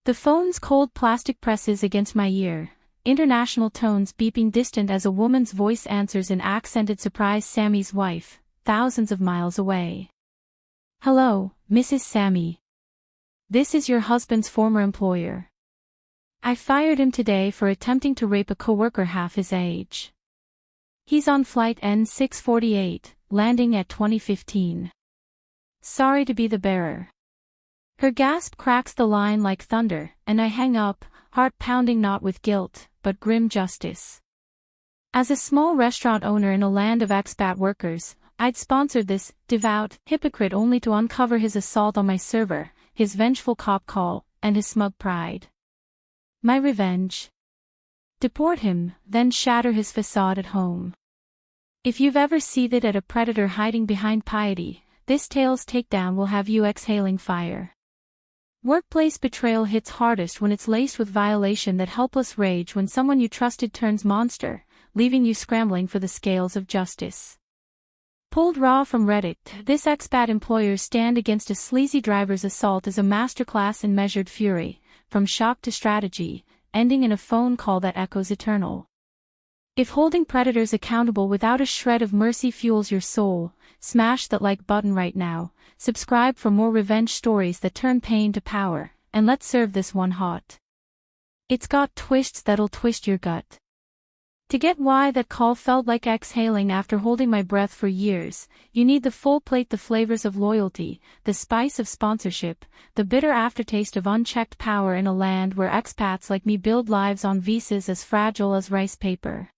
The phone's cold plastic presses against my ear, international tones beeping distant as a woman's voice answers in accented surprise. Sami's wife, thousands of miles away. Hello, Mrs. Sami. This is your husband's former employer. I fired him today for attempting to rape a coworker half his age. He's on flight N648, landing at 2015. Sorry to be the bearer. Her gasp cracks the line like thunder, and I hang up, heart pounding not with guilt, but grim justice. As a small restaurant owner in a land of expat workers, I'd sponsored this devout hypocrite only to uncover his assault on my server, his vengeful cop call, and his smug pride. My revenge. Deport him, then shatter his facade at home. If you've ever seethed at a predator hiding behind piety, this tale's takedown will have you exhaling fire. Workplace betrayal hits hardest when it's laced with violation, that helpless rage when someone you trusted turns monster, leaving you scrambling for the scales of justice. Pulled raw from Reddit, this expat employer's stand against a sleazy driver's assault is a masterclass in measured fury, from shock to strategy, ending in a phone call that echoes eternal. If holding predators accountable without a shred of mercy fuels your soul, smash that like button right now, subscribe for more revenge stories that turn pain to power, and let's serve this one hot. It's got twists that'll twist your gut. To get why that call felt like exhaling after holding my breath for years, you need the full plate, the flavors of loyalty, the spice of sponsorship, the bitter aftertaste of unchecked power in a land where expats like me build lives on visas as fragile as rice paper.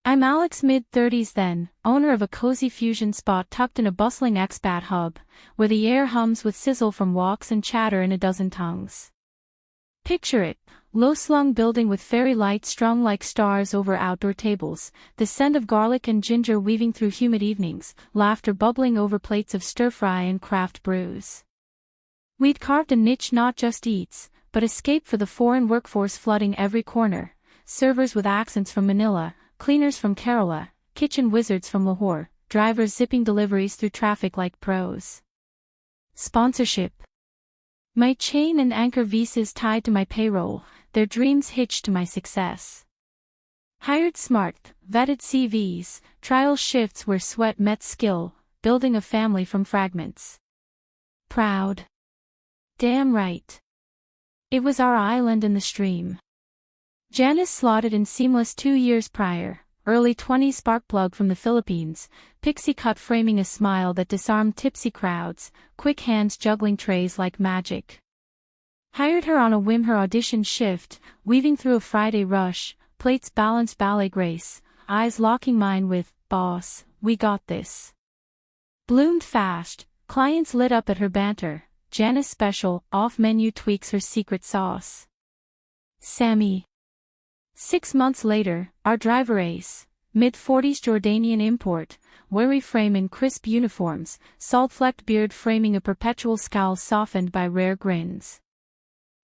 I'm Alex, mid-30s then, owner of a cozy fusion spot tucked in a bustling expat hub, where the air hums with sizzle from walks and chatter in a dozen tongues. Picture it, low-slung building with fairy lights strung like stars over outdoor tables, the scent of garlic and ginger weaving through humid evenings, laughter bubbling over plates of stir-fry and craft brews. We'd carved a niche not just eats, but escape for the foreign workforce flooding every corner, servers with accents from Manila, cleaners from Kerala, kitchen wizards from Lahore, drivers zipping deliveries through traffic like pros. Sponsorship. My chain and anchor visas tied to my payroll, their dreams hitched to my success. Hired smart, vetted CVs, trial shifts where sweat met skill, building a family from fragments. Proud. Damn right. It was our island in the stream. Janice slotted in seamless 2 years prior, early 20s sparkplug from the Philippines, pixie cut framing a smile that disarmed tipsy crowds, quick hands juggling trays like magic. Hired her on a whim, her audition shift, weaving through a Friday rush, plates balanced ballet grace, eyes locking mine with, "Boss, we got this." Bloomed fast, clients lit up at her banter, Janice special, off-menu tweaks her secret sauce. Sami. 6 months later, our driver ace, mid-40s Jordanian import, weary frame in crisp uniforms, salt-flecked beard framing a perpetual scowl softened by rare grins.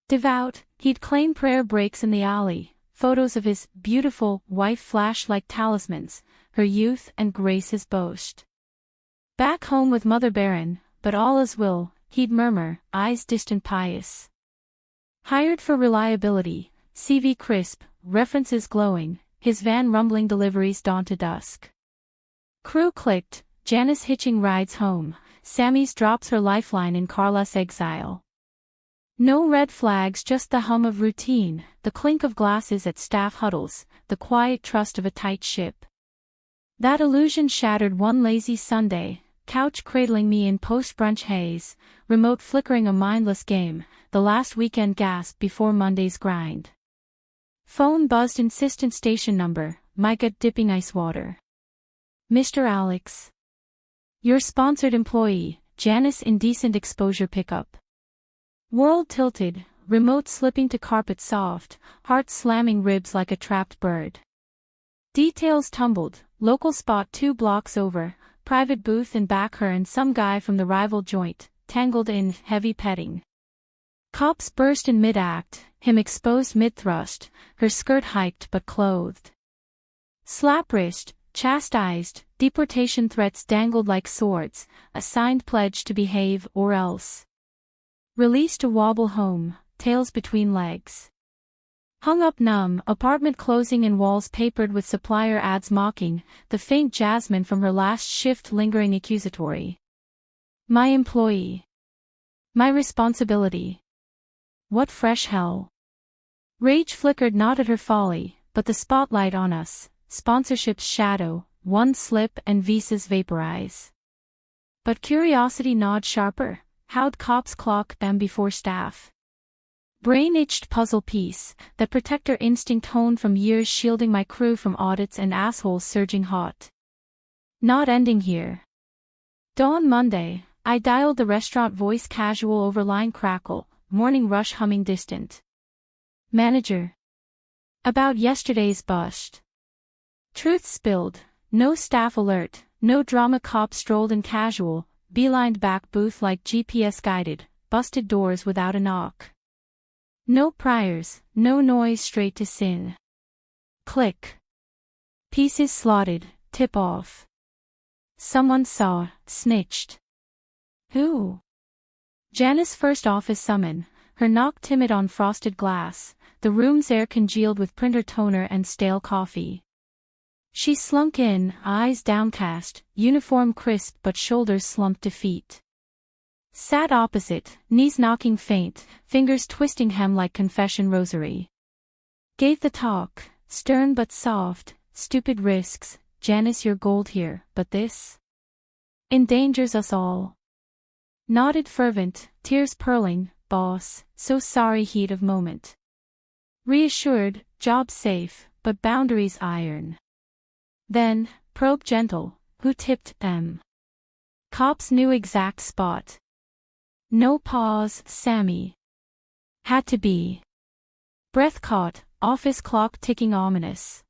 Devout, he'd claim prayer breaks in the alley, photos of his beautiful wife flash like talismans, her youth and grace his boast. Back home with Mother Barren, but all is well, he'd murmur, eyes distant pious. Hired for reliability, CV crisp, references glowing, his van rumbling deliveries dawn to dusk. Crew clicked, Janice hitching rides home, Sami's drops her lifeline in carless exile. No red flags, just the hum of routine, the clink of glasses at staff huddles, the quiet trust of a tight ship. That illusion shattered one lazy Sunday, couch cradling me in post-brunch haze, remote flickering a mindless game, the last weekend gasp before Monday's grind. Phone buzzed, insistent station number, my gut dipping ice water. Mr. Alex. Your sponsored employee, Janice. Indecent exposure pickup. World tilted, remote slipping to carpet soft, heart slamming ribs like a trapped bird. Details tumbled, local spot 2 blocks over, private booth and back her and some guy from the rival joint, tangled in heavy petting. Cops burst in mid-act, him exposed mid-thrust, her skirt hiked but clothed. Slap wrist, chastised, deportation threats dangled like swords, a signed pledge to behave or else. Release to wobble home, tails between legs. Hung up numb, apartment closing in walls papered with supplier ads mocking, the faint jasmine from her last shift lingering accusatory. My employee. My responsibility. What fresh hell. Rage flickered not at her folly, but the spotlight on us, sponsorship's shadow, one slip and visas vaporize. But curiosity gnawed sharper, how'd cops clock them before staff? Brain itched puzzle piece, that protector instinct honed from years shielding my crew from audits and assholes surging hot. Not ending here. Dawn Monday, I dialed the restaurant voice casual over line crackle, morning rush humming distant. Manager. About yesterday's bust. Truth spilled, no staff alert, no drama cop strolled in casual, beelined back booth like GPS guided, busted doors without a knock. No priors, no noise straight to sin. Click. Pieces slotted, tip off. Someone saw, snitched. Who? Janice first office summon, her knock timid on frosted glass, the room's air congealed with printer toner and stale coffee. She slunk in, eyes downcast, uniform crisp but shoulders slumped defeat. Sat opposite, knees knocking faint, fingers twisting hem like confession rosary. Gave the talk, stern but soft, stupid risks, Janice your gold here, but this endangers us all. Nodded fervent, tears purling, boss, so sorry heat of moment. Reassured, job safe, but boundaries iron. Then, probe gentle, who tipped them? Cops knew exact spot. No pause, Sami. Had to be. Breath caught, office clock ticking ominous.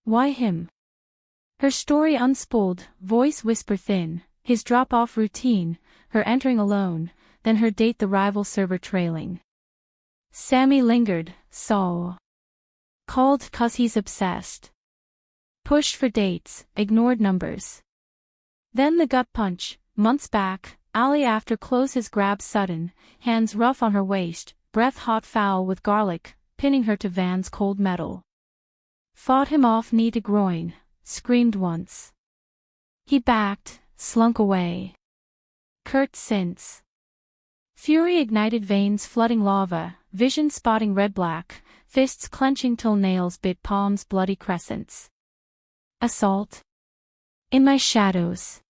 Why him? Her story unspooled, voice whisper thin, his drop-off routine, her entering alone, then her date the rival server trailing. Sami lingered, saw. Called 'cause he's obsessed. Pushed for dates, ignored numbers. Then the gut punch, months back, alley after close his grab sudden, hands rough on her waist, breath hot foul with garlic, pinning her to Van's cold metal. Fought him off knee to groin, screamed once. He backed, slunk away. Curt since. Fury ignited veins flooding lava, vision spotting red-black, fists clenching till nails bit palms bloody crescents. Assault. In my shadows.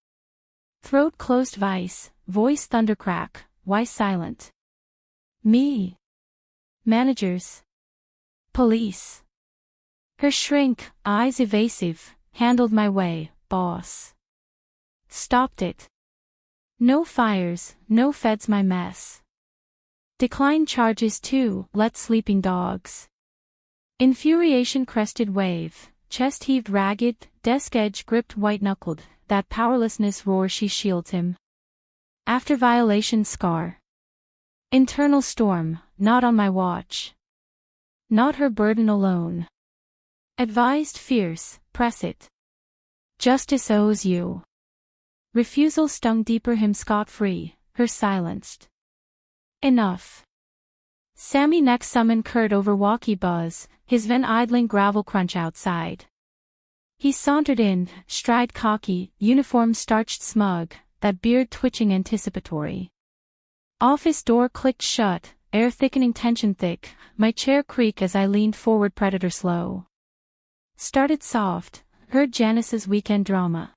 Throat closed vice, voice thundercrack, why silent? Me. Managers. Police. Her shrink, eyes evasive, handled my way, boss. Stopped it. No fires, no feds my mess. Decline charges too, let sleeping dogs. Infuriation crested wave, chest heaved ragged, desk edge gripped white-knuckled, that powerlessness roar she shields him. After violation scar. Internal storm, not on my watch. Not her burden alone. Advised fierce, press it. Justice owes you. Refusal stung deeper him scot-free, her silenced. Enough. Sami next summoned Curt over walkie buzz, his van idling gravel crunch outside. He sauntered in, stride cocky, uniform starched smug, that beard twitching anticipatory. Office door clicked shut, air thickening tension thick, my chair creak as I leaned forward predator slow. Started soft, heard Janice's weekend drama.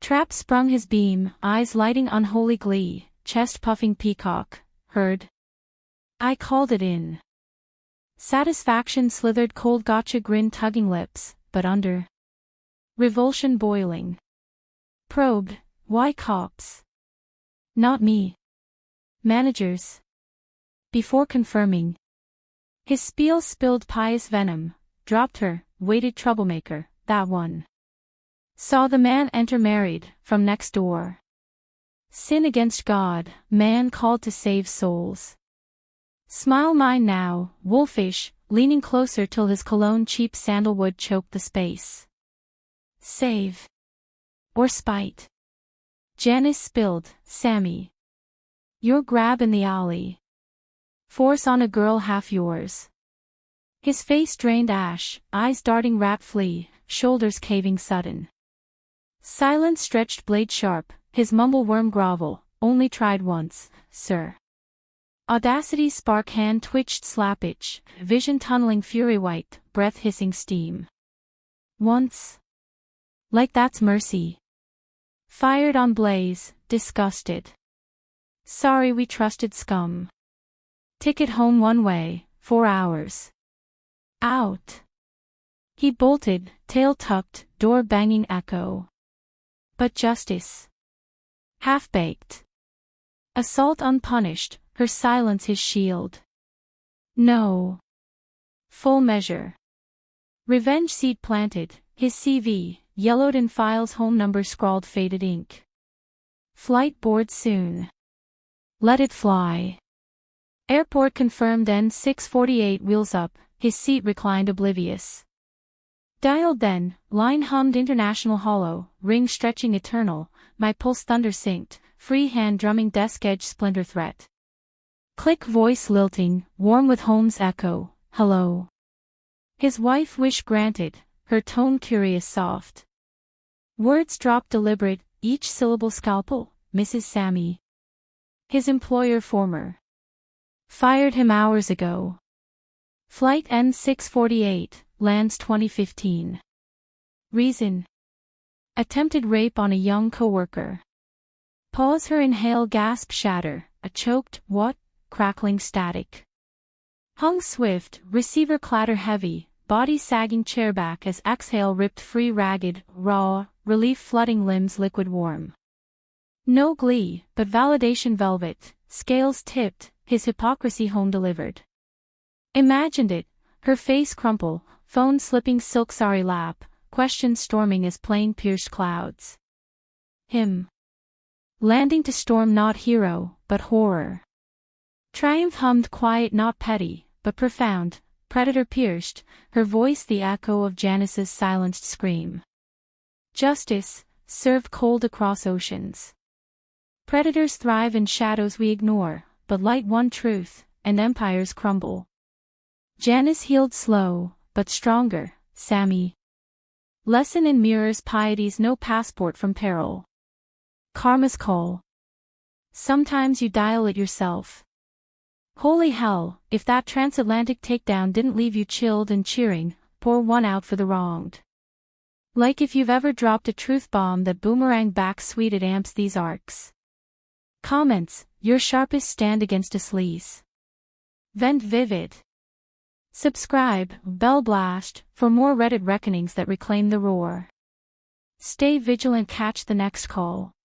Trap sprung his beam, eyes lighting unholy glee, chest puffing peacock, heard. I called it in. Satisfaction slithered cold gotcha grin tugging lips, but under. Revulsion boiling. Probed, why cops? Not me. Managers. Before confirming. His spiel spilled pious venom, dropped her, waited troublemaker, that one. Saw the man enter married, from next door. Sin against God, man called to save souls. Smile mine now, wolfish, leaning closer till his cologne cheap sandalwood choked the space. Save. Or spite. Janice spilled, Sami. Your grab in the alley. Force on a girl half yours. His face drained ash, eyes darting rat flea, shoulders caving sudden. Silence stretched blade sharp, his mumble worm grovel, only tried once, sir. Audacity spark hand twitched slap itch, vision tunneling fury white, breath hissing steam. Once. Like that's mercy. Fired on blaze, disgusted. Sorry we trusted scum. Ticket home one way, 4 hours. Out. He bolted, tail tucked, door banging echo. But justice. Half-baked. Assault unpunished, her silence his shield. No. Full measure. Revenge seed planted, his CV, yellowed in files home number scrawled faded ink. Flight board soon. Let it fly. Airport confirmed N648 wheels up, his seat reclined oblivious. Dialed then, line hummed international hollow, ring stretching eternal, my pulse thunder synced, free hand drumming desk edge splinter threat. Click voice lilting, warm with home's echo, hello. His wife wish granted, her tone curious soft. Words dropped deliberate, each syllable scalpel, Mrs. Sami. His employer former. Fired him hours ago. Flight N648, lands 2015. Reason. Attempted rape on a young coworker. Pause her inhale gasp shatter, a choked, what, crackling static. Hung swift, receiver clatter heavy, body sagging chairback as exhale ripped free ragged, raw, relief flooding limbs liquid warm. No glee, but validation velvet, scales tipped, his hypocrisy home delivered. Imagined it, her face crumple, phone slipping silk sari lap, questions storming as plane pierced clouds. Him. Landing to storm not hero, but horror. Triumph hummed quiet not petty, but profound, predator pierced, her voice the echo of Janice's silenced scream. Justice, served cold across oceans. Predators thrive in shadows we ignore, but light one truth, and empires crumble. Janice healed slow, but stronger, Sami. Lesson in mirrors piety's no passport from peril. Karma's call. Sometimes you dial it yourself. Holy hell, if that transatlantic takedown didn't leave you chilled and cheering, pour one out for the wronged. Like if you've ever dropped a truth bomb that boomerang back sweet it amps these arcs. Comments, your sharpest stand against a sleaze. Vent vivid. Subscribe, bell blast, for more Reddit reckonings that reclaim the roar. Stay vigilant, catch the next call.